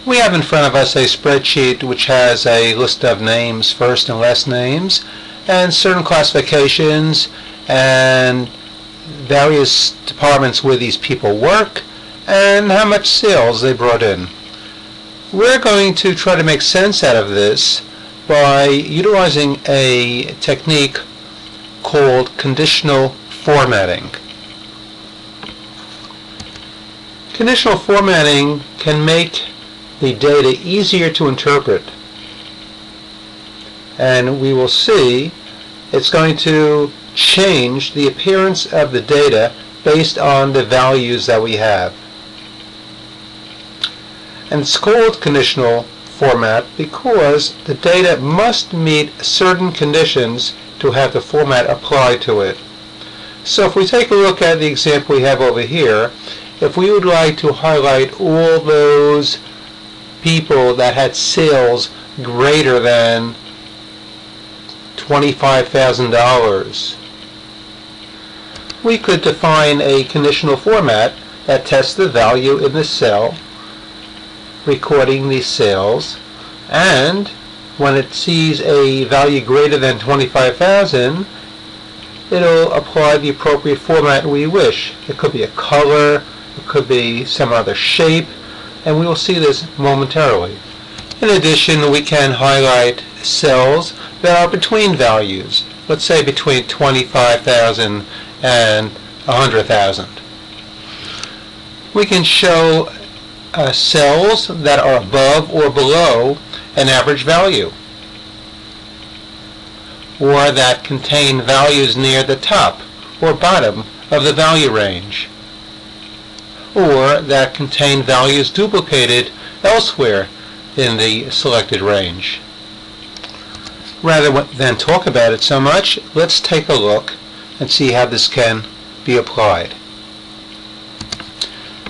We have in front of us a spreadsheet which has a list of names, first and last names, and certain classifications and various departments where these people work and how much sales they brought in. We're going to try to make sense out of this by utilizing a technique called conditional formatting. Conditional formatting can make the data easier to interpret, and we will see it's going to change the appearance of the data based on the values that we have. And it's called conditional format because the data must meet certain conditions to have the format applied to it. So if we take a look at the example we have over here, if we would like to highlight all those people that had sales greater than $25,000, we could define a conditional format that tests the value in the cell, recording these sales, and when it sees a value greater than 25,000, it'll apply the appropriate format we wish. It could be a color, it could be some other shape, and we will see this momentarily. In addition, we can highlight cells that are between values, let's say between 25,000 and 100,000. We can show cells that are above or below an average value, or that contain values near the top or bottom of the value range, or that contain values duplicated elsewhere in the selected range. Rather than talk about it so much, let's take a look and see how this can be applied.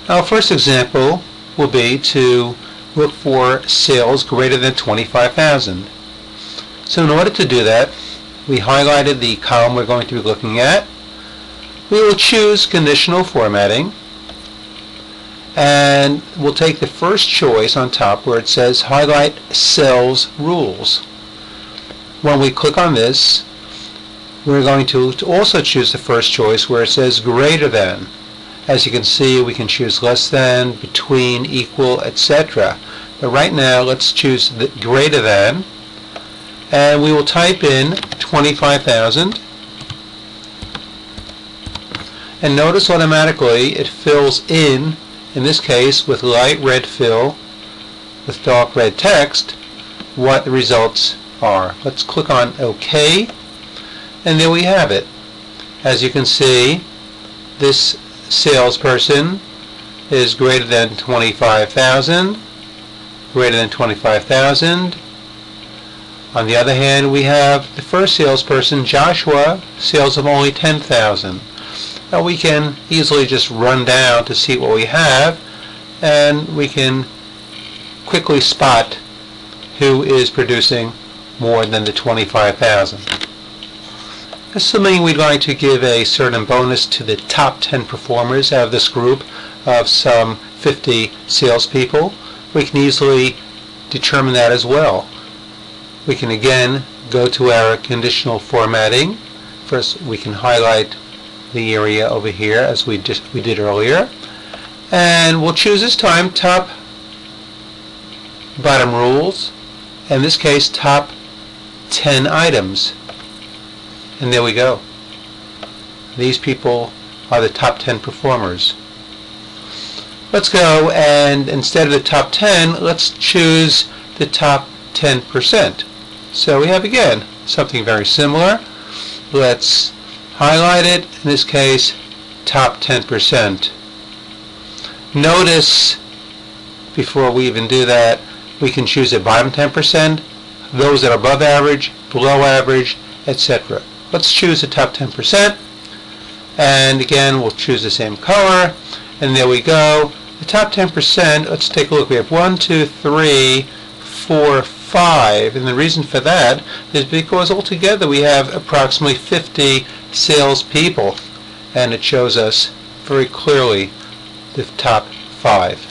Our first example will be to look for sales greater than 25,000. So in order to do that, we highlighted the column we're going to be looking at. We will choose conditional formatting, and we'll take the first choice on top where it says highlight cells rules. When we click on this, we're going to also choose the first choice where it says greater than. As you can see, we can choose less than, between, equal, etc. But right now, let's choose the greater than, and we will type in 25,000. And notice automatically it fills in this case with light red fill with dark red text, what the results are. Let's click on OK, and there we have it. As you can see, this salesperson is greater than 25,000, greater than 25,000. On the other hand, we have the first salesperson, Joshua, sales of only 10,000. Now we can easily just run down to see what we have, and we can quickly spot who is producing more than the 25,000. Assuming we'd like to give a certain bonus to the top 10 performers out of this group of some 50 salespeople, we can easily determine that as well. We can again go to our conditional formatting. First, we can highlight the area over here as we did earlier, and we'll choose this time top bottom rules, in this case top 10 items, and there we go. These people are the top 10 performers. Let's go, and instead of the top 10, let's choose the top 10%. So we have again something very similar. Let's highlight it, in this case top 10%. Notice before we even do that, we can choose a bottom 10%, those that are above average, below average, etc. Let's choose the top 10%, and again we'll choose the same color, and there we go. The top 10%, let's take a look. We have 1, 2, 3, 4, 5, and the reason for that is because altogether we have approximately 50 salespeople, and it shows us very clearly the top 5.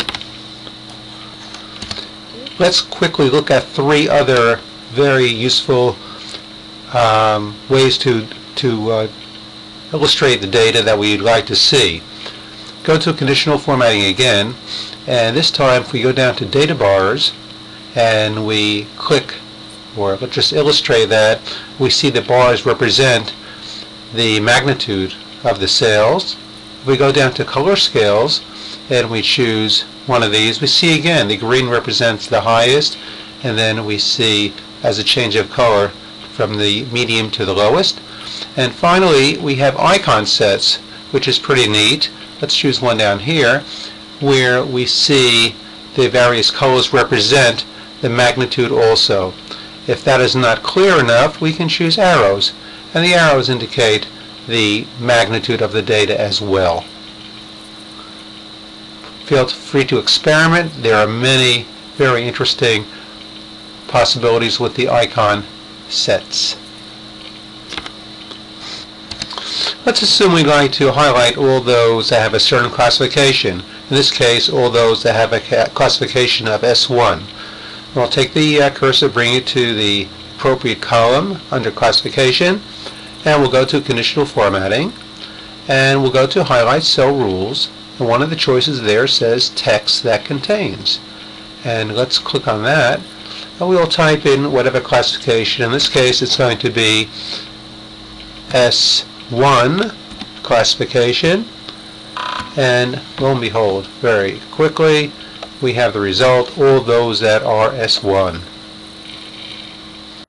Let's quickly look at three other very useful ways to illustrate the data that we'd like to see. Go to conditional formatting again, and this time if we go down to data bars and we click, or let's just illustrate that, we see the bars represent the magnitude of the sales. If we go down to color scales and we choose one of these, we see again the green represents the highest, and then we see as a change of color from the medium to the lowest. And finally we have icon sets, which is pretty neat. Let's choose one down here where we see the various colors represent the magnitude also. If that is not clear enough, we can choose arrows, and the arrows indicate the magnitude of the data as well. Feel free to experiment. There are many very interesting possibilities with the icon sets. Let's assume we'd like to highlight all those that have a certain classification. In this case, all those that have a classification of S1. We'll take the cursor, bring it to the appropriate column under classification, and we'll go to conditional formatting, and we'll go to highlight cell rules, and one of the choices there says text that contains. And let's click on that, and we'll type in whatever classification. In this case it's going to be S1 classification, and lo and behold, very quickly we have the result, all those that are S1.